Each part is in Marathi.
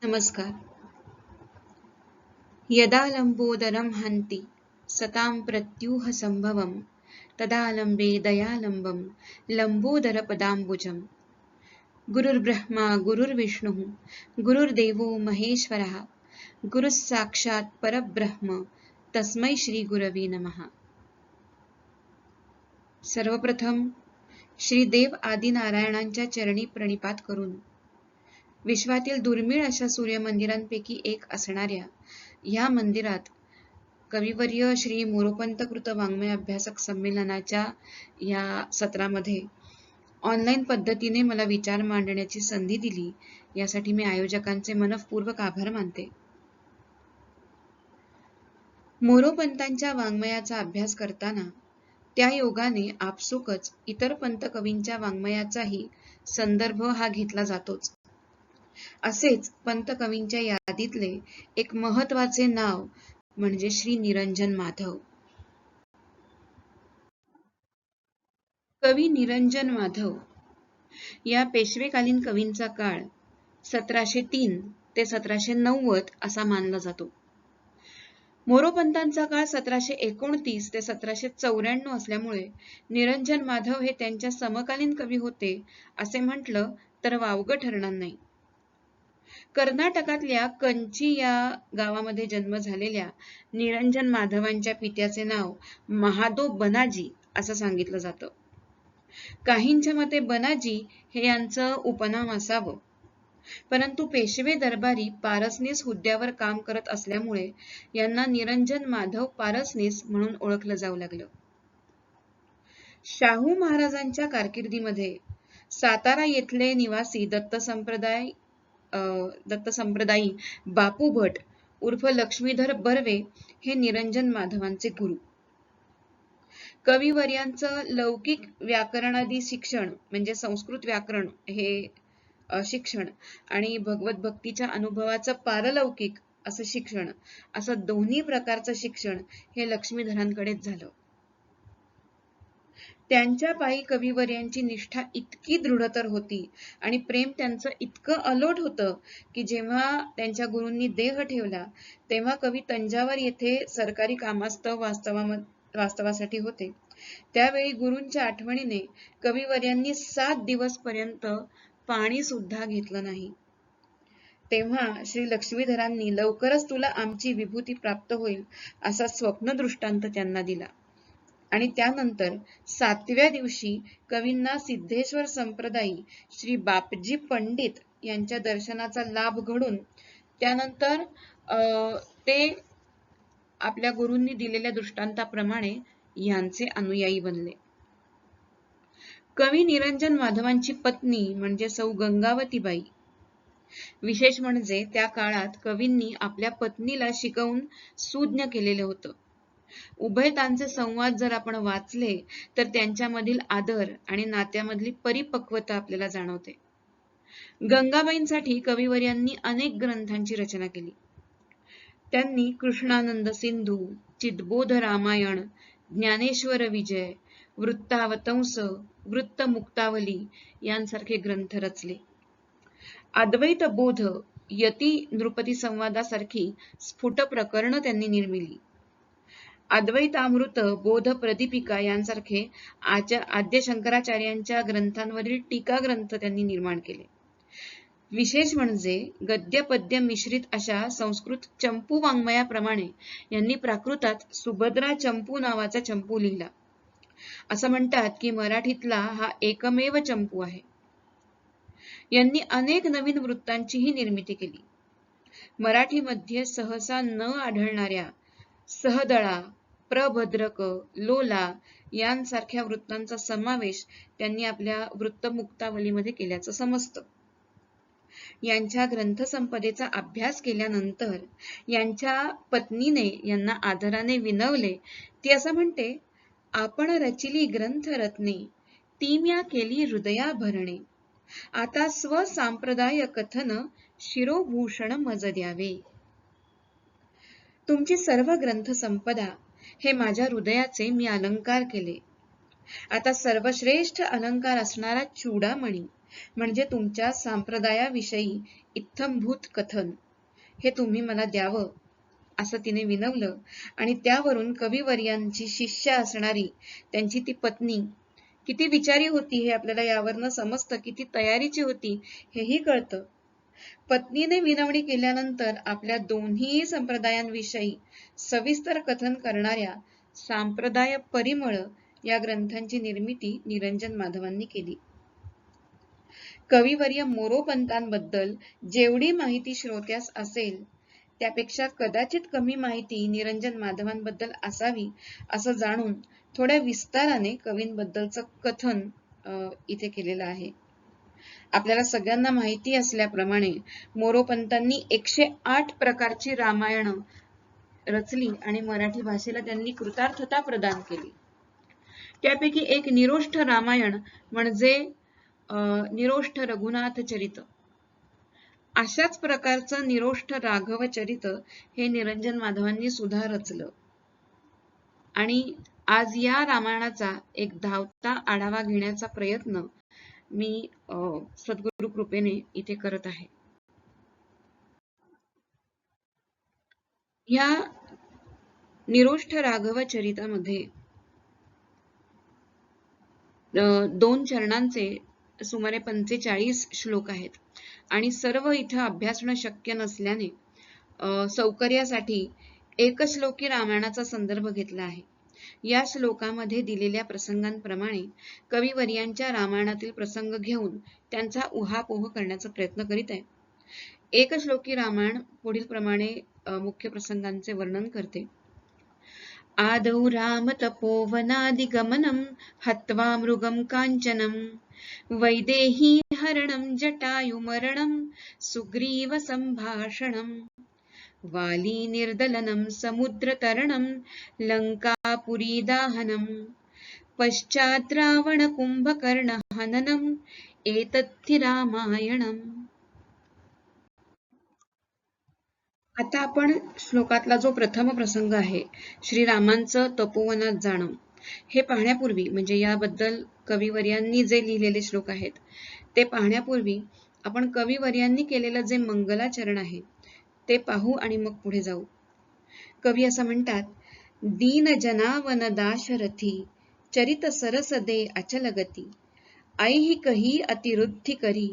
नमस्कार. यदा लंबोदरं हन्ति सतां प्रत्यूह संभवं तदा लंबे दयालंबं लंबोदरपदाम्बुजम्. गुरुर्ब्रह्मा गुरुर्विष्णुः गुरुर्देवो महेश्वरः गुरुः साक्षात् परब्रह्म तस्मै श्री गुरवे नमः. सर्वप्रथम श्री देव आदी नारायणांच्या चरणी प्रणिपात करून विश्वातील दुर्मिळ अशा सूर्यमंदिरांपैकी एक असणाऱ्या या मंदिरात कविवर्य श्री मोरोपंत कृत वाङ्मय अभ्यासक संमेलनाच्या या सत्रामध्ये ऑनलाईन पद्धतीने मला विचार मांडण्याची संधी दिली, यासाठी मी आयोजकांचे मनःपूर्वक आभार मानते. मोरोपंतांच्या वाङ्मयाचा अभ्यास करताना त्या योगाने आपसुकच इतर पंत कवींच्या वाङ्मयाचाही संदर्भ हा घेतला जातोच. असेच पंत कवींच्या यादीतले एक महत्वाचे नाव म्हणजे श्री निरंजन माधव. कवी निरंजन माधव या पेशवेकालीन कवींचा काळ 1703 ते 1790 असा मानला जातो. मोरोपंतांचा काळ 1729 ते 1794 असल्यामुळे निरंजन माधव हे त्यांच्या समकालीन कवी होते असे म्हटलं तर वावगं ठरणार नाही. कर्नाटकातल्या कंची या गावामध्ये जन्म झालेल्या निरंजन माधवांच्या पित्याचे नाव महादो बनाजी असं सांगितलं जातं. काहींच्या मते बनाजी हे यांचं उपनाम असावं, परंतु पेशवे दरबारी पारसनीस हुद्द्यावर काम करत असल्यामुळे यांना निरंजन माधव पारसनीस म्हणून ओळखलं जाऊ लागलं. शाहू महाराजांच्या कारकिर्दीमध्ये सातारा येथले निवासी दत्त संप्रदायी बापू भट उर्फ लक्ष्मीधर बर्वे हे निरंजन माधवांचे गुरु. कविवर्यांचं लौकिक व्याकरणादी शिक्षण म्हणजे संस्कृत व्याकरण हे शिक्षण आणि भगवत भक्तीच्या अनुभवाचं पारलौकिक असं शिक्षण, असं दोन्ही प्रकारचं शिक्षण हे लक्ष्मीधरांकडेच झालं. त्यांच्या पायी कविवर्यांची निष्ठा इतकी दृढतर होती आणि प्रेम त्यांचं इतकं अलोट होतं की जेव्हा त्यांच्या गुरूंनी देह ठेवला तेव्हा कवी तंजावर येथे सरकारी कामास्तव वास्तवासाठी होते. त्यावेळी गुरूंच्या आठवणीने कविवर्यांनी 7 दिवस पर्यंत पाणी सुद्धा घेतलं नाही. तेव्हा श्री लक्ष्मीधरांनी लवकरच तुला आमची विभूती प्राप्त होईल असा स्वप्न दृष्टांत त्यांना दिला आणि त्यानंतर 7व्या दिवशी कवींना सिद्धेश्वर संप्रदायी श्री बापजी पंडित यांच्या दर्शनाचा लाभ घडून त्यानंतर ते आपल्या गुरूंनी दिलेल्या दृष्टांताप्रमाणे यांचे अनुयायी बनले. कवी निरंजन माधवांची पत्नी म्हणजे सौ गंगावतीबाई. विशेष म्हणजे त्या काळात कवींनी आपल्या पत्नीला शिकवून सुज्ञ केलेले होतं. उभयतांचे संवाद जर आपण वाचले तर त्यांच्यामधील आदर आणि नात्यामधली परिपक्वता आपल्याला जाणवते. गंगाबाईंसाठी कविवर्यांनी अनेक ग्रंथांची रचना केली. त्यांनी कृष्णानंद सिंधू, चिदबोध रामायण, ज्ञानेश्वर विजय, वृत्तावतंस, वृत्तमुक्तावली यांसारखे ग्रंथ रचले. अद्वैत बोध, यती नृपती संवादासारखी स्फुट प्रकरणं त्यांनी निर्मिली. अद्वैतामृत, बोध प्रदीपिका यांसारखे आद्य शंकराचार्यांच्या ग्रंथांवरील टीका ग्रंथ त्यांनी निर्माण केले. विशेष म्हणजे गद्य पद्य मिश्रित अशा संस्कृत चंपू वाङ्मयाप्रमाणे यांनी प्राकृतात सुभद्रा चंपू नावाचा चंपू लिहिला. असं म्हणतात की मराठीतला हा एकमेव चंपू आहे. यांनी अनेक नवीन वृत्तांचीही निर्मिती केली. मराठीमध्ये सहसा न आढळणाऱ्या सहदळा, प्रभद्रक, लोला यांसारख्या वृत्तांचा समावेश त्यांनी आपल्या वृत्तमुक्तावलीमध्ये केल्याचं समजतं. यांच्या ग्रंथसंपदेचा अभ्यास केल्यानंतर यांच्या पत्नीने यांना आदराने विनवले. ती असं म्हणते, आपण रचिली ग्रंथ रत्ने तीम्या केली हृदया भरणे, आता स्वसंप्रदाय कथन शिरोभूषण मज द्यावे. तुमची सर्व ग्रंथसंपदा हे माझ्या हृदयाचे मी अलंकार केले. आता सर्वश्रेष्ठ अलंकार असणारा चूडामणी म्हणजे तुमच्या संप्रदायाविषयी इत्थंभूत कथन हे तुम्ही मला द्यावं असं तिने विनवलं. आणि त्यावरून कविवर्यांची शिष्य असणारी त्यांची ती पत्नी किती विचारी होती हे आपल्याला यावरनं समजतं, किती तयारीची होती हेही कळतं. पत्नीने विनवणी केल्यानंतर आपल्या दोन्ही संप्रदायांविषयी सविस्तर कथन करणाऱ्या सांप्रदाय परिमळ या ग्रंथांची निर्मिती निरंजन माधवांनी केली. कविवर्य मोरोपंतांबद्दल जेवढी माहिती श्रोत्यास असेल त्यापेक्षा कदाचित कमी माहिती निरंजन माधवांबद्दल असावी असं जाणून थोड्या विस्ताराने कवींबद्दलचं कथन इथे केलेलं आहे. आपल्याला सगळ्यांना माहिती असल्याप्रमाणे मोरोपंतांनी 108 प्रकारची रामायण रचली आणि मराठी भाषेला त्यांनी कृतार्थता प्रदान केली. त्यापैकी एक निरोष्ठ रामायण म्हणजे निरोष्ठ रघुनाथ चरित. अशाच प्रकारचं निरोष्ठ राघव चरित हे निरंजन माधवांनी सुद्धा रचलं. आणि आज या रामायणाचा एक धावता आढावा घेण्याचा प्रयत्न मी सद्गुरु कृपेने इथे करत आहे. या निरोष्ठ राघव चरितामध्ये 2 चरणांचे सुमारे 45 श्लोक आहेत आणि सर्व इथं अभ्यासणं शक्य नसल्याने सौकर्यासाठी एकश्लोकी रामायणाचा संदर्भ घेतला आहे. या श्लोकामध्ये दिलेल्या प्रसंगांप्रमाणे कविवर्यांच्या रामायणातील प्रसंग घेऊन त्यांचा उहापोह करण्याचा प्रयत्न करीत आहे. एकश्लोकी रामायण पुढील प्रमाणे मुख्य प्रसंगांचे वर्णन करते. आदौ राम तपोवनादिगमनं हत्वा मृगं काञ्चनं वैदेही हरणं जटायुमरणं सुग्रीव संभाषणं वाली निर्दलनं समुद्रतरणं लंकापुरी दाहनं पश्चात् रावण कुंभकर्ण हननं एतद्धि रामायणम्. आता आपण श्लोकातला जो प्रथम प्रसंग आहे श्रीरामांचं तपोवनात जाणं हे पाहण्यापूर्वी, म्हणजे याबद्दल कविवर्यांनी जे लिहिलेले श्लोक आहेत ते पाहण्यापूर्वी आपण कविवर्यांनी केलेलं जे मंगलाचरण आहे ते पाहू आणि मग पुढे जाऊ. कवी असं म्हणतात, दीन जनावन दाशरथी चरित सरस दे अचलगती ऐहिकही अतिरुद्धी करी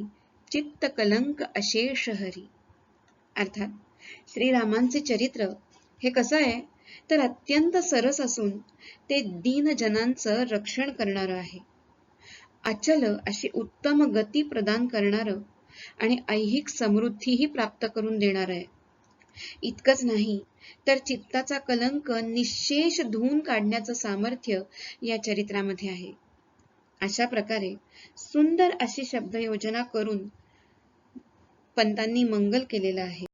चित्त कलंक अशेष हरी. अर्थात श्रीरामांचे चरित्र हे कसं आहे तर अत्यंत सरस असून ते दीनजनांचं रक्षण करणारं आहे. अचल अशी उत्तम गती प्रदान करणारं आणि ऐहिक समृद्धीही प्राप्त करून देणार आहे. इतकंच नाही तर चित्ताचा कलंक निशेष धुवून काढण्याचं सामर्थ्य या चरित्रामध्ये आहे. अशा प्रकारे सुंदर अशी शब्दयोजना करून पंतांनी मंगल केलेलं आहे.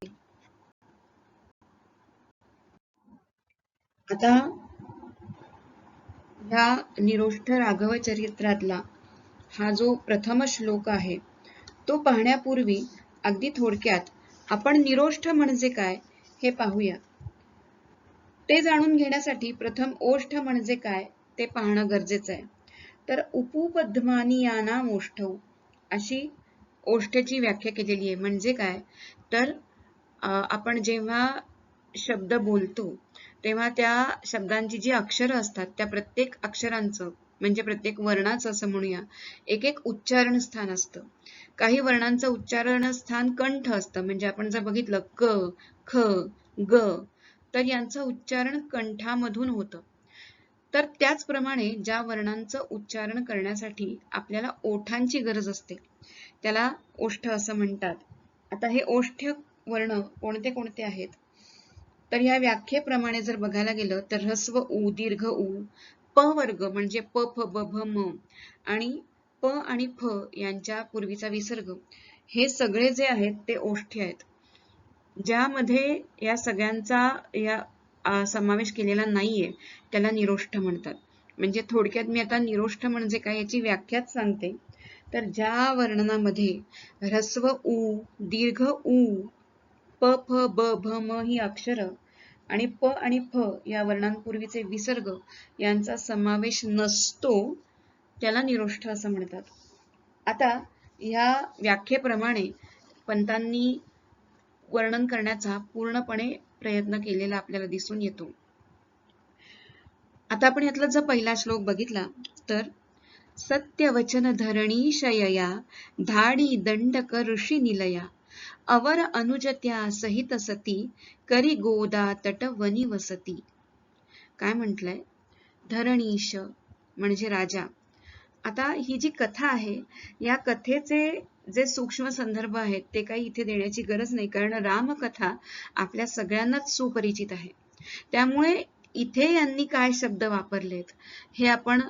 आता ह्या निरोष्ठ राघव चरित्रातला हा जो प्रथम श्लोक आहे तो पाहण्यापूर्वी अगदी थोडक्यात आपण निरोष्ठ म्हणजे काय हे पाहूया. ते जाणून घेण्यासाठी प्रथम ओष्ठ म्हणजे काय ते पाहणं गरजेचं आहे. तर उपपद्मानीयानाम ओष्ठौ अशी ओष्ठची व्याख्या केलेली आहे. म्हणजे काय तर आपण जेव्हा शब्द बोलतो तेव्हा त्या शब्दांची जी अक्षरं असतात त्या प्रत्येक अक्षरांचं म्हणजे प्रत्येक वर्णाचं असं म्हणूया एक एक उच्चारण स्थान असतं. काही वर्णांचं उच्चारण स्थान कंठ असतं, म्हणजे आपण जर बघितलं क, ख, ग तर यांचं उच्चारण कंठामधून होतं. तर त्याचप्रमाणे ज्या वर्णांचं उच्चारण करण्यासाठी आपल्याला ओठांची गरज असते त्याला ओष्ठ असं म्हणतात. आता हे ओष्ठ वर्ण कोणते कोणते आहेत तर या व्याख्येप्रमाणे जर बघायला गेलं तर ह्रस्व उ, दीर्घ उ, प वर्ग म्हणजे प फ ब भ म आणि प आणि फ यांच्या पूर्वीचा विसर्ग हे सगळे जे आहेत ते ओष्ठी आहेत. ज्यामध्ये या सगळ्यांचा या समावेश केलेला नाहीये त्याला निरोष्ठ म्हणतात. म्हणजे थोडक्यात मी आता निरोष्ठ म्हणजे काय याची व्याख्याच सांगते. तर ज्या वर्णनामध्ये ह्रस्व उ, दीर्घ उ, प फ ब भ म ही अक्षरं आणि प आणि फ या वर्णांपूर्वीचे विसर्ग यांचा समावेश नसतो त्याला निरोष्ठ असं म्हणतात. आता ह्या व्याख्येप्रमाणे पंतांनी वर्णन करण्याचा पूर्णपणे प्रयत्न केलेला आपल्याला दिसून येतो. आता आपण यातला जर पहिला श्लोक बघितला तर सत्यवचन धरणी शयया धाडी दंडक ऋषी निलया अवर अनुजत्या सहित सती करी गोदा तट वनी वसती. काय म्हटलंय? धरणीश म्हणजे राजा. आता ही जी कथा आहे या कथेचे जे सूक्ष्म संदर्भ आहेत ते काही इथे देण्याची गरज नाही, कारण रामकथा आपल्या सगळ्यांनाच सुपरिचित आहे. त्यामुळे इथे यांनी काय शब्द वापरलेत हे आपण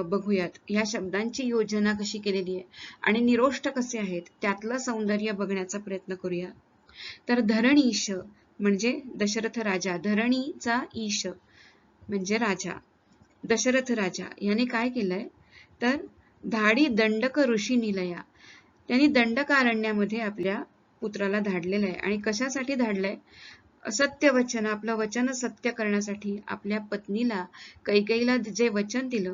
बघूयात. या शब्दांची योजना कशी केलेली आहे आणि निरोष्ट कसे आहेत त्यातलं सौंदर्य बघण्याचा प्रयत्न करूया. तर धरणीश म्हणजे दशरथ राजा, धरणीचा ईश म्हणजे राजा, दशरथ राजा याने काय केलंय तर धाडी दंडक ऋषी निलया, त्यांनी दंडकारण्यामध्ये आपल्या पुत्राला धाडलेलं आहे. आणि कशासाठी धाडलंय? सत्यवचन, आपलं वचन सत्य करण्यासाठी. आपल्या पत्नीला कैकेयीला जे वचन दिलं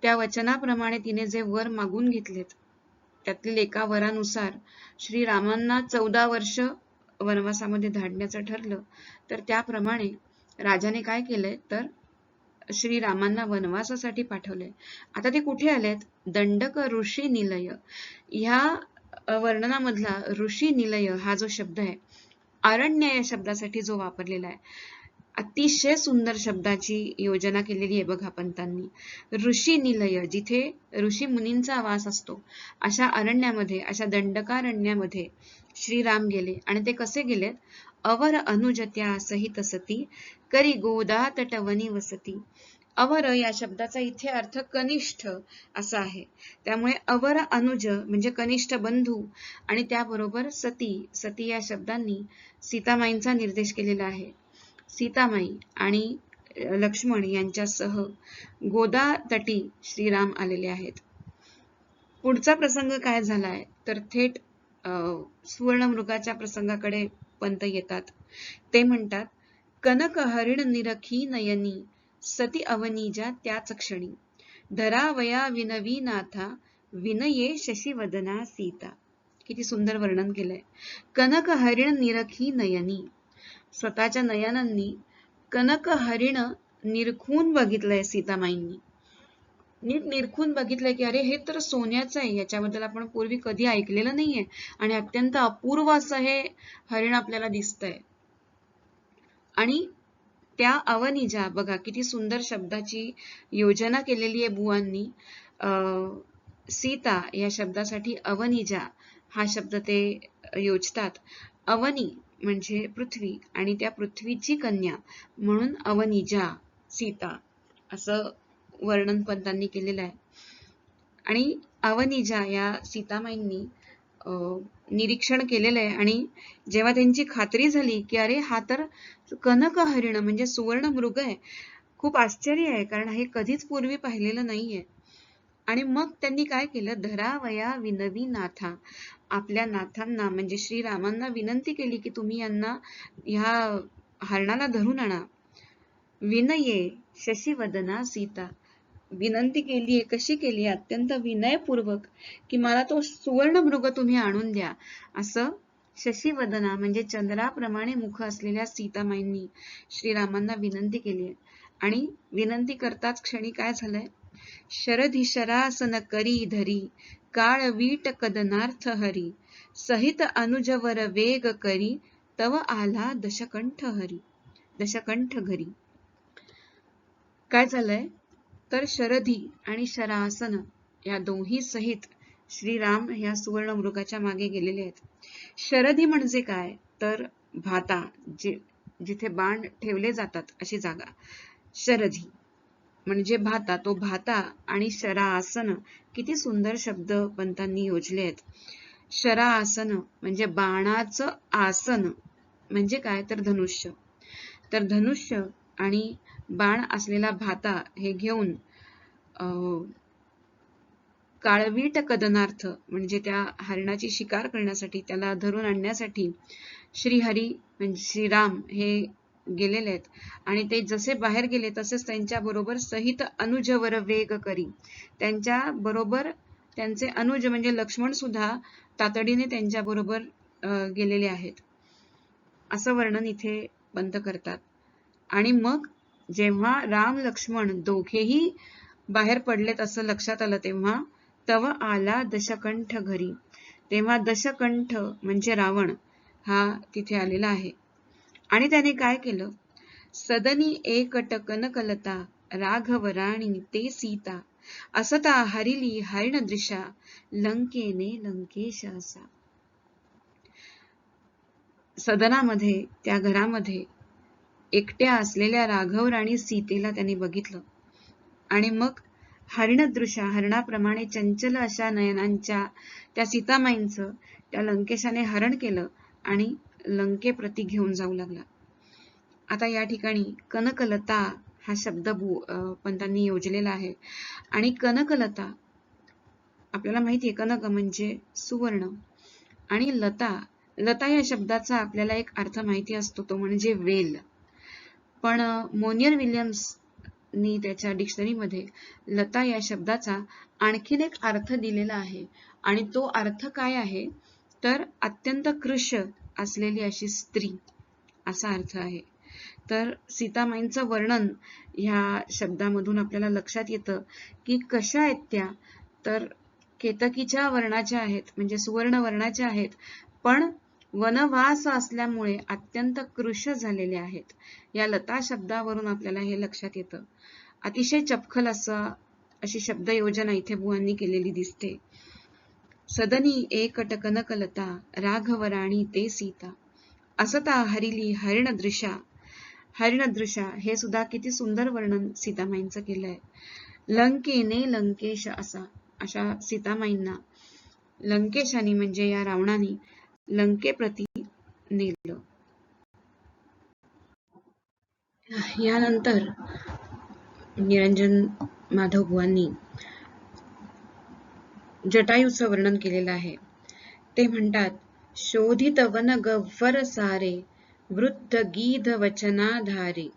त्या वचनाप्रमाणे तिने जे वर मागून घेतलेत त्यातील एका वरानुसार श्रीरामांना 14 वर्ष वनवासामध्ये धाडण्याचं ठरलं. तर त्याप्रमाणे राजाने काय केलंय तर श्रीरामांना वनवासासाठी पाठवले. आता ते कुठे आलेत? दंडक ऋषी निलय. ह्या वर्णनामधला ऋषी निलय हा जो शब्द आहे अरण्य या शब्दासाठी जो वापरलेला आहे, अतिशय सुंदर शब्दाची योजना केलेली आहे बघा पंतांनी. ऋषी निलय, जिथे ऋषी मुनींचा वास असतो अशा अरण्यामध्ये, अशा दंडकारण्यामध्ये श्रीराम गेले. आणि ते कसे गेलेत? अवर अनुजत्या सहित सती करी गोदा तटवनी वसती. अवर या शब्दाचा इथे अर्थ कनिष्ठ असा आहे. त्यामुळे अवर अनुज म्हणजे कनिष्ठ बंधू आणि त्याबरोबर सती, सती या शब्दांनी सीतामाईंचा निर्देश केलेला आहे. सीतामाई आणि लक्ष्मण यांच्यासह गोदा तटी श्रीराम आलेले आहेत. पुढचा प्रसंग काय झालाय तर थेट सुवर्णमृगाच्या प्रसंगाकडे पंत येतात. ते म्हणतात कनक हरिण निरखी नयनी सती अवनीजा त्याच क्षणी धरावया विनवी नाथा विनये शशिवदना सीता. किती सुंदर वर्णन केलंय. कनक हरिण निरखी नयनी, स्वतःच्या नयनांनी कनक हरिण निरखून बघितलंय सीतामाईंनी. नीट निरखून बघितलंय की अरे हे तर सोन्याचं आहे, याच्याबद्दल आपण पूर्वी कधी ऐकलेलं नाहीये आणि अत्यंत अपूर्व असं हे हरिण आपल्याला दिसतंय. आणि त्या अवनिजा, बघा किती सुंदर शब्दाची योजना केलेली आहे बुवांनी. सीता या शब्दासाठी अवनिजा हा शब्द ते योजतात. अवनी म्हणजे पृथ्वी आणि त्या पृथ्वीची कन्या म्हणून अवनिजा सीता असं वर्णन पंतांनी केलेलं आहे. आणि अवनिजा या सीतामाईंनी निरीक्षण केलेलं आहे. आणि जेव्हा त्यांची खात्री झाली की अरे हा तर कनक हरिण म्हणजे सुवर्ण मृग आहे, खूप आश्चर्य आहे कारण हे कधीच पूर्वी पाहिलेलं नाहीये. आणि मग त्यांनी काय केलं? धरावया विनवी नाथा, आपल्या नाथांना म्हणजे श्रीरामांना विनंती केली की तुम्ही यांना ह्या हरणाला धरून आणा. विनये शशिवदना सीता, विनंती केली आहे. कशी केली? अत्यंत विनयपूर्वक की मला तो सुवर्ण मृग तुम्ही आणून द्या, असं शशिवदना म्हणजे चंद्राप्रमाणे मुख असलेल्या सीतामाईंनी श्रीरामांना विनंती केली आहे. आणि विनंती करताच क्षणी काय झालंय? शरधी शरासन करी धरी काळ वीट कदनार्थ हरी सहित अनुजवर वेग करी तव आला दशकंठ हरी, दशकंठ घरी. काय झालंय तर शरधी आणि शरासन या दोन्ही सहित श्रीराम या सुवर्ण मृगाच्या मागे गेलेले आहेत. शरधी म्हणजे काय तर भाता, जिथे बाण ठेवले जातात अशी जागा शरधी म्हणजे भाता, तो भाता. आणि शरासन, किती सुंदर शब्द पंतांनी योजले आहेत. शरासन म्हणजे बाणाचं आसन म्हणजे काय तर धनुष्य. तर धनुष्य आणि बाण असलेला भाता हे घेऊन काळवीट कदनार्थ म्हणजे त्या हरणाची शिकार करण्यासाठी, त्याला धरून आणण्यासाठी श्रीहरी म्हणजे श्रीराम हे गेलेले आहेत. आणि ते जसे बाहेर गेले तसेच त्यांच्या बरोबर सहित अनुजवर वेग करी, त्यांच्या बरोबर त्यांचे अनुज म्हणजे लक्ष्मण सुद्धा तातडीने त्यांच्याबरोबर गेलेले आहेत, असं वर्णन इथे पंत करतात. आणि मग जेव्हा राम लक्ष्मण दोघेही बाहेर पडलेत असं लक्षात आलं, तेव्हा तव आला दशकंठ घरी, तेव्हा दशकंठ म्हणजे रावण हा तिथे आलेला आहे. आणि त्याने काय केलं, सदनी एकट कनकलता राघव राणी ते सीता, असता हरिली हरिणदृशा लंकेने लंकेश असा. सदनामध्ये, त्या घरामध्ये एकट्या असलेल्या राघव राणी सीतेला त्यांनी बघितलं आणि मग हरिणदृशा, हरणाप्रमाणे चंचल अशा नयनांच्या त्या सीतामाईंचं त्या लंकेशाने हरण केलं आणि लंकेप्रती घेऊन जाऊ लागला. आता या ठिकाणी कनकलता हा शब्द पंतांनी योजलेला आहे. आणि कनकलता आपल्याला माहिती आहे, कनक म्हणजे सुवर्ण आणि लता, लता या शब्दाचा आपल्याला एक अर्थ माहिती असतो, तो म्हणजे वेल. पण मोनियर विल्यम्सनी त्याच्या डिक्शनरीमध्ये लता या शब्दाचा आणखीन एक अर्थ दिलेला आहे. आणि तो अर्थ काय आहे, तर अत्यंत कृश असलेली अशी स्त्री, असा अर्थ आहे. तर सीतामाईंचं वर्णन ह्या शब्दामधून आपल्याला लक्षात येतं की कशा आहेत त्या, तर केतकीच्या वर्णाच्या आहेत, म्हणजे सुवर्ण वर्णाच्या आहेत, पण वनवास असल्यामुळे अत्यंत कृश झालेले आहेत. या लता शब्दावरून आपल्याला हे लक्षात येतं. अतिशय चपखल अशी शब्द योजना इथे बुवांनी केलेली दिसते. सदनी एकट कनकलता राघव राणी ते सीता, असता हरिली हरिणदृशा. हरिणदृशा हे सुद्धा किती सुंदर वर्णन सीतामाईंचं केलंय. लंकेने लंकेश असा, अशा सीतामाईंना लंकेशानी म्हणजे या रावणाने लंकेप्रती नेलं. यानंतर निरंजन माधव बुवांनी जटायूचं वर्णन केलेलं आहे. ते म्हणतात, शोधित वन गव्वर सारे वृद्ध गीध वचनाधारे,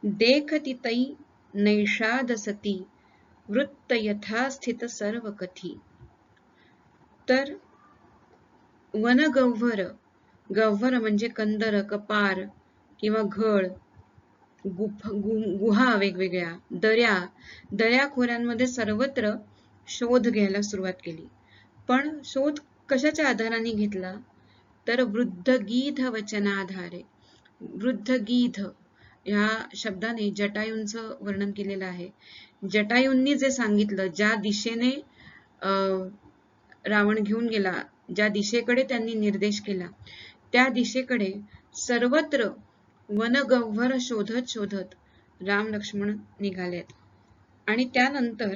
देखती तै नैषाद सती वृत्त यथास्थित सर्व कथी. तर वनगव्वर, गव्वर म्हणजे कंदर, कपार किंवा घळ, गुहा वेगवेगळ्या, दऱ्याखोऱ्यांमध्ये सर्वत्र शोध घ्यायला सुरुवात केली. पण शोध कशाच्या आधाराने घेतला, तर वृद्धगीध वचनाधारे. वृद्धगीध या शब्दाने जटायूंचं वर्णन केलेलं आहे. जटायूंनी जे सांगितलं, ज्या दिशेने रावण घेऊन गेला, ज्या दिशेकडे त्यांनी निर्देश केला, त्या दिशेकडे सर्वत्र वनगव्वर शोधत शोधत राम लक्ष्मण निघालेत. आणि त्यानंतर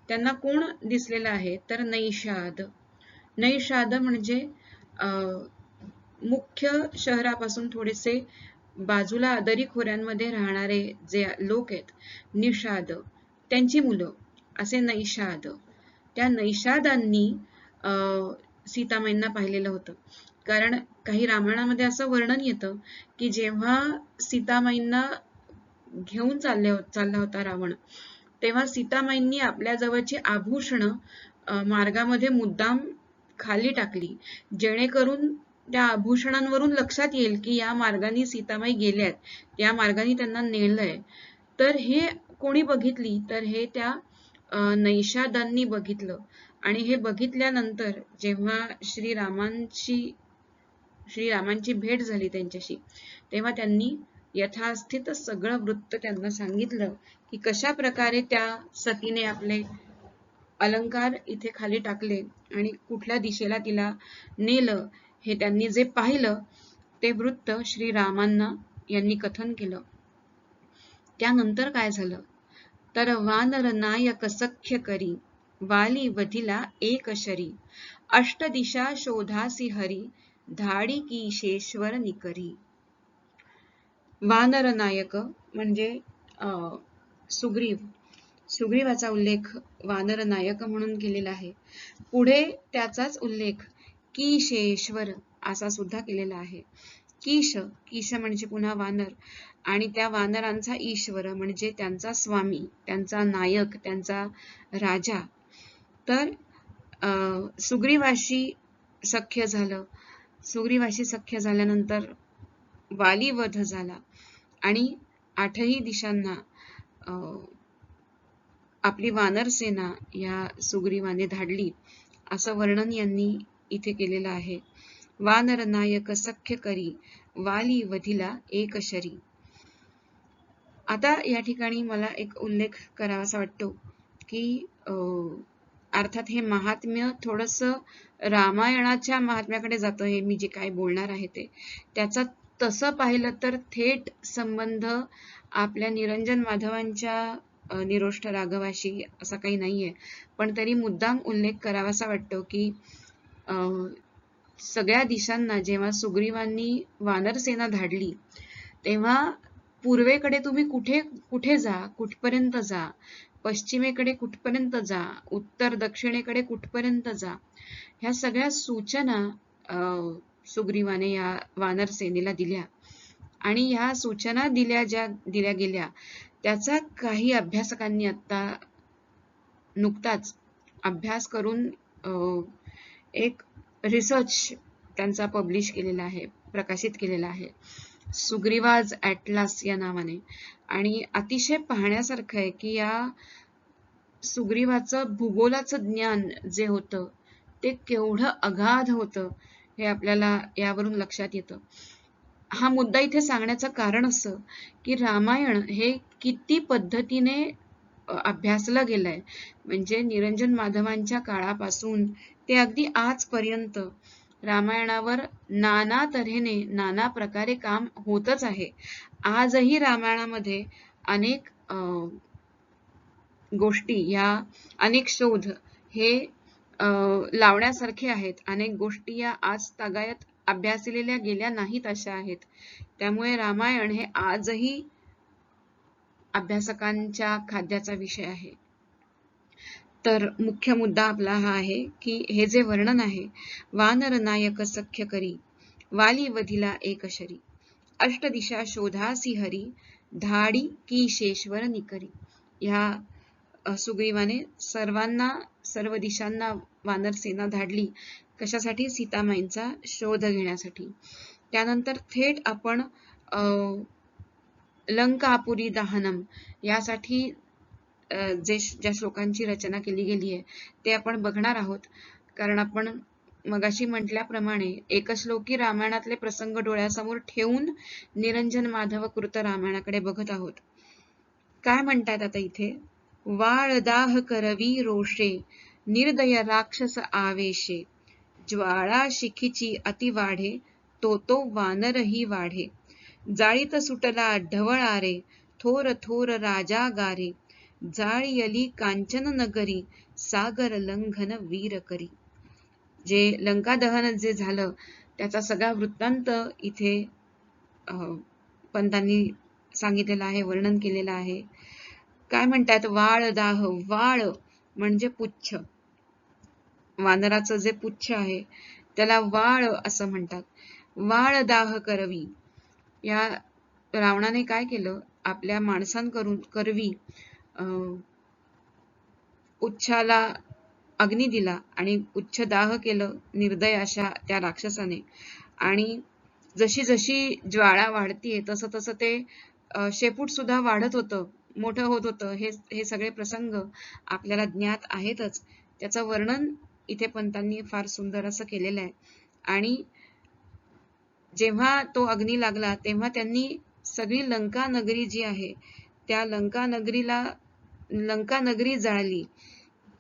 त्यांना कोण दिसलेलं आहे, तर नैषाद. नैषाद म्हणजे मुख्य शहरापासून थोडेसे बाजूला दरीखोऱ्यांमध्ये राहणारे जे लोक आहेत, निषाद, त्यांची मुलं, असे नैषाद. त्या नैषादांनी सीतामाईंना पाहिलेलं होतं. कारण काही रामायणामध्ये असं वर्णन येतं की जेव्हा सीतामाईंना घेऊन चालला होता रावण, तेव्हा सीतामाईंनी आपल्या जवळची आभूषणं मार्गामध्ये मुद्दाम खाली टाकली, जेणेकरून त्या आभूषणांवरून लक्षात येईल की या मार्गाने सीतामाई गेल्यात, या मार्गाने त्यांना नेलंय. तर हे कोणी बघितली, तर हे त्या नैषादांनी बघितलं. आणि हे बघितल्यानंतर जेव्हा श्रीरामांची भेट झाली त्यांच्याशी, तेव्हा त्यांनी यथास्थित सगळं वृत्त त्यांना सांगितलं की कशा प्रकारे त्या सतीने आपले अलंकार इथे खाली टाकले आणि कुठल्या दिशेला तिला नेलं, हे त्यांनी जे पाहिलं ते वृत्त श्रीरामांना यांनी कथन केलं. त्यानंतर काय झालं, तर वानर नायक सख्य करी वाली वधिला एक शरी, अष्टदिशा शोधासी हरी धाडी कीशेश्वर निकरी. वानर नायक म्हणजे सुग्रीवाचा उल्लेख वानर नायक म्हणून केलेला आहे. पुढे त्याचाच उल्लेख कीशेश्वर असा सुद्धा केलेला आहे. कीश म्हणजे पुन्हा वानर, आणि त्या वानरांचा ईश्वर म्हणजे त्यांचा स्वामी, त्यांचा नायक, त्यांचा राजा. तर सुग्रीवाशी सख्य झालं. सुग्रीवाशी सख्य झाल्यानंतर वाली वध झाला आणि 8ही दिशांना आपली वानर सेना या सुग्रीवाने धाडली, असं वर्णन यांनी इथे केलेलं आहे. वानर नायक सख्य करी, वाली वधिला एक शरी. आता या ठिकाणी मला एक उल्लेख करावासा वाटतो की अर्थात हे महात्म्य थोडंसं रामायणाच्या महात्म्याकडे जातं, हे मी जे काय बोलणार आहे ते. त्याचा तसं पाहिलं तर थेट संबंध आपल्या निरंजन माधवांच्या निरोष्ठ राघवाशी असा काही नाहीये, पण तरी मुद्दाम उल्लेख करावासा वाटतो की सगळ्या दिशांना जेव्हा सुग्रीवांनी वानरसेना धाडली तेव्हा पूर्वेकडे तुम्ही कुठे कुठे जा, कुठपर्यंत जा, पश्चिमेकडे कुठपर्यंत जा, उत्तर दक्षिणेकडे कुठपर्यंत जा, ह्या सगळ्या सूचना सुग्रीवाने या वानर सेनेला दिल्या आणि ह्या सूचना दिल्या गेल्या त्याचा काही अभ्यासकांनी आता नुकताच अभ्यास करून एक रिसर्च त्यांचा पब्लिश केलेला आहे, प्रकाशित केलेला आहे, सुग्रीवाज ॲटलास या नावाने. आणि अतिशय पाहण्यासारखं आहे की या सुग्रीवाचं भूगोलाचं ज्ञान जे होतं ते केवढं अगाध होतं हे आपल्याला यावरून लक्षात येतं. हा मुद्दा इथे सांगण्याचं कारण असं की रामायण हे किती पद्धतीने अभ्यासलं गेलंय, म्हणजे निरंजन माधवांच्या काळापासून ते अगदी आजपर्यंत रामायणावर नाना तऱ्हेने नाना प्रकारे काम होतच आहे. आजही रामायणामध्ये अनेक गोष्टी या अनेक शोध हे लावण्यासारखे आहेत. अनेक गोष्टी या आज तागायत अभ्यासलेल्या गेल्या नाहीत अशा आहेत. त्यामुळे रामायण हे आजही अभ्यासकांच्या खाद्याचा विषय आहे. तर मुख्य मुद्दा आपला हा आहे की हे जे वर्णन आहे, वानर नायक सख्य करी, वाली वधिला एक शरी, अष्टदिशा शोधासी हरी, धाडी कीशेश्वर निकरी. ह्या सुग्रीवाने सर्व दिशांना वानर सेना धाडली. कशासाठी? सीतामाईंचा शोध घेण्यासाठी. त्यानंतर थेट आपण लंकापुरी दहनम यासाठी ज्या श्लोकांची रचना केली गेली आहे ते आपण बघणार आहोत. कारण आपण मगाशी म्हटल्याप्रमाणे एकश्लोकी रामायणातले प्रसंग डोळ्यासमोर ठेवून निरंजन माधव कृत रामायणाकडे बघत आहोत. काय म्हणतात आता इथे? वाळदाह करवी रोषे, निर्दय राक्षस आवेशे, ज्वाळा शिखीची अति वाढे, तो वानरही वाढे, जाळीत सुटला ढवळारे, थोर थोर राजा गारे, जाळियली कांचन नगरी, सागर लंघन वीर करी. जे लंका दहन जे झालं त्याचा सगळा वृत्तांत इथे पंतांनी सांगितलेला आहे, वर्णन केलेलं आहे. काय म्हणतात? वाळ दाह. वाळ म्हणजे पुच्छ, वानराचं जे पुच्छ आहे त्याला वाळ असं म्हणतात. वाळ दाह करवी. या रावणाने काय केलं? आपल्या माणसांकरून करवी उच्छाला अग्नी दिला आणि उच्छ दाह केलं निर्दय अशा त्या राक्षसाने. आणि जशी जशी ज्वाळा वाढतीये तसं तसं ते शेपूट सुद्धा वाढत होतं, मोठं होत होतं. हे सगळे प्रसंग आपल्याला ज्ञात आहेतच. त्याचं वर्णन इथे पंतांनी फार सुंदर असं केलेलं आहे. आणि जेव्हा तो अग्नी लागला तेव्हा त्यांनी सगळी लंका नगरी जी आहे त्या लंका नगरी जाळली.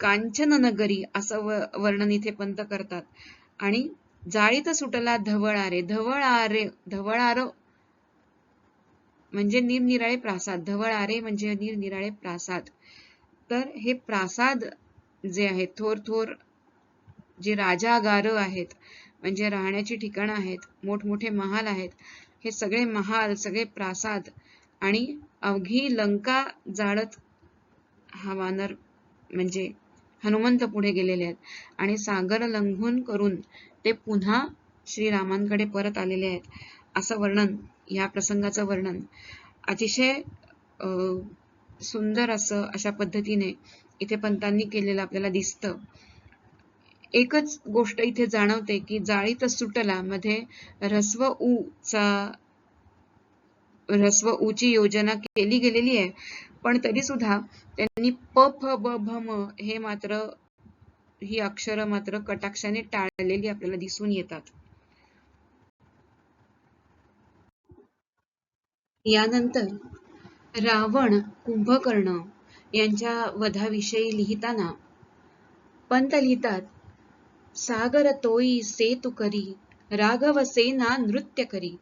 कांचन नगरी असं वर्णन इथे पंत करतात. आणि जाळीत सुटला ढवळारे. ढवळार म्हणजे निरनिराळे प्रासाद, ढवळारे म्हणजे निरनिराळे प्रासाद. तर हे प्रासाद जे आहेत, थोर थोर जे राजागार आहेत, म्हणजे राहण्याची ठिकाणं आहेत, मोठमोठे महाल आहेत, हे सगळे महाल, सगळे प्रासाद आणि अवघी लंका जाळत हा वानर म्हणजे हनुमंत पुढे गेलेले आहेत. आणि सागर लंघन करून ते पुन्हा श्रीरामांकडे परत आलेले आहेत. असं वर्णन, या प्रसंगाचं वर्णन अतिशय सुंदर असं अशा पद्धतीने इथे पंतांनी केलेलं आपल्याला दिसतं. एकच गोष्ट इथे जाणवते की जाळीत सुटला मध्ये ऱ्हस्व ऊची योजना केली गेलेली आहे, पण तरी सुद्धा त्यांनी प फ ब भ म हे मात्र ही अक्षर मात्र कटाक्षाने टाळलेली आपल्याला दिसून येतात. यानंतर रावण, कुंभकर्ण यांच्या वधाविषयी लिहिताना पंत लिहितात, सागर तोई सेतु करी, राघव सेना नृत्य करी,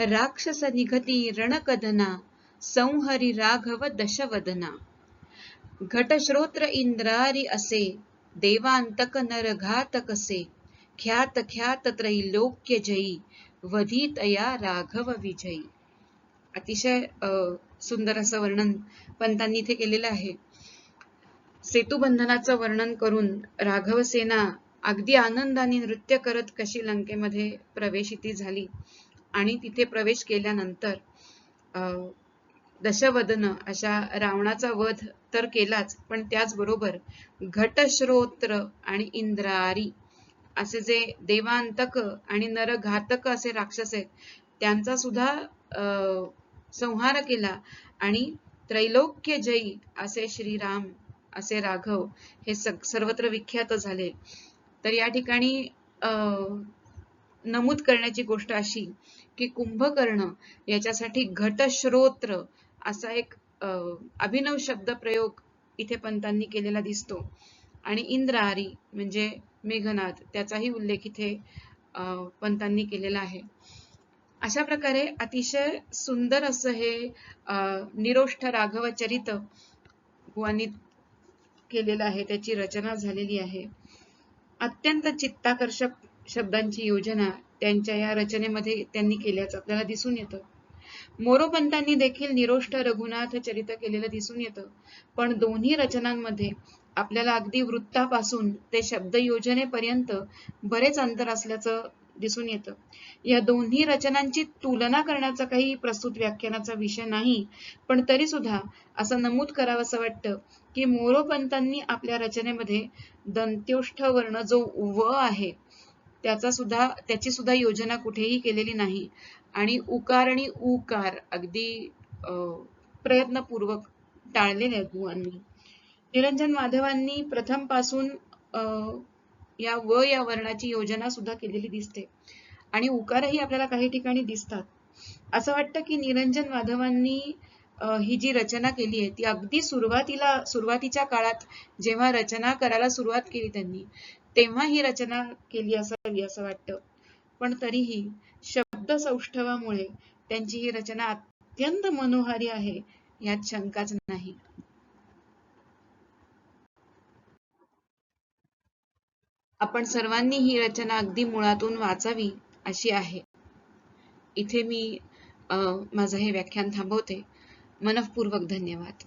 राक्षस निघती रणकदना, संहरी राघव दशवदना. घटश्रोत्र इंद्रारी असे, देवांतक नरघातक से, ख्यात ख्यात त्रैलोक्य जयी, वधितया राघव विजयी. अतिशय सुंदर असं वर्णन पंतांनी इथे केलेलं आहे. सेतुबंधनाचं वर्णन करून राघव सेना अगदी आनंदाने नृत्य करत कशी लंकेमध्ये प्रवेशिती झाली आणि तिथे प्रवेश केल्यानंतर दशवदन अशा रावणाचा वध तर केलाच, पण त्याचबरोबर घटश्रोत्र आणि इंद्रारी असे जे देवांतक आणि नरघातक असे राक्षस आहेत त्यांचा सुद्धा संहार केला आणि त्रैलोक्य जयी असे श्रीराम, असे राघव हे सर्वत्र विख्यात झाले. तर या ठिकाणी नमूद करण्याची गोष्ट अशी की कुंभकर्ण याच्यासाठी घटश्रोत्र असा एक अभिनव शब्द प्रयोग इथे पंतांनी केलेला दिसतो आणि इंद्रारी म्हणजे मेघनाद त्याचाही उल्लेख इथे पंतांनी केलेला आहे. अशा प्रकारे अतिशय सुंदर असं हे निरोष्ठ राघव चरित बुवांनी केलेलं आहे, त्याची रचना झालेली आहे. अत्यंत चित्ताकर्षक शब्दांची योजना त्यांच्या या रचनेमध्ये त्यांनी केल्याचं आपल्याला दिसून येतं. मोरोपंतांनी देखील निरोष्ठ रघुनाथ चरित केलेलं दिसून येतं, पण दोन्ही रचनांमध्ये आपल्याला अगदी वृत्तापासून ते शब्द योजनेपर्यंत बरेच अंतर असल्याचं दिसून येतं. या दोन्ही रचनांची तुलना करण्याचा काही प्रस्तुत व्याख्यानाचा विषय नाही, पण तरी सुद्धा असं नमूद करावंसं वाटतं की मोरोपंतांनी आपल्या रचनेमध्ये दंत्योष्ठ वर्ण जो व आहे त्याची सुद्धा योजना कुठेही केलेली नाही आणि उकार आणि उकार अगदी प्रयत्नपूर्वक टाळलेले आहेत बुवांनी. निरंजन माधवांनी प्रथम पासून या व या वर्णाची योजना सुद्धा केलेली दिसते आणि उकारही आपल्याला काही ठिकाणी दिसतात. असं वाटतं की निरंजन माधवांनी ही जी रचना केली आहे ती अगदी सुरुवातीच्या काळात जेव्हा रचना करायला सुरुवात केली त्यांनी तेव्हा ही रचना केली असावी असं वाटतं, पण तरीही शब्द सौष्ठवामुळे त्यांची ही रचना अत्यंत मनोहारी आहे यात शंकाच नाही. आपण सर्वांनी ही रचना अगदी मुळातून वाचावी अशी आहे. इथे मी माझं हे व्याख्यान थांबवते. मनःपूर्वक धन्यवाद.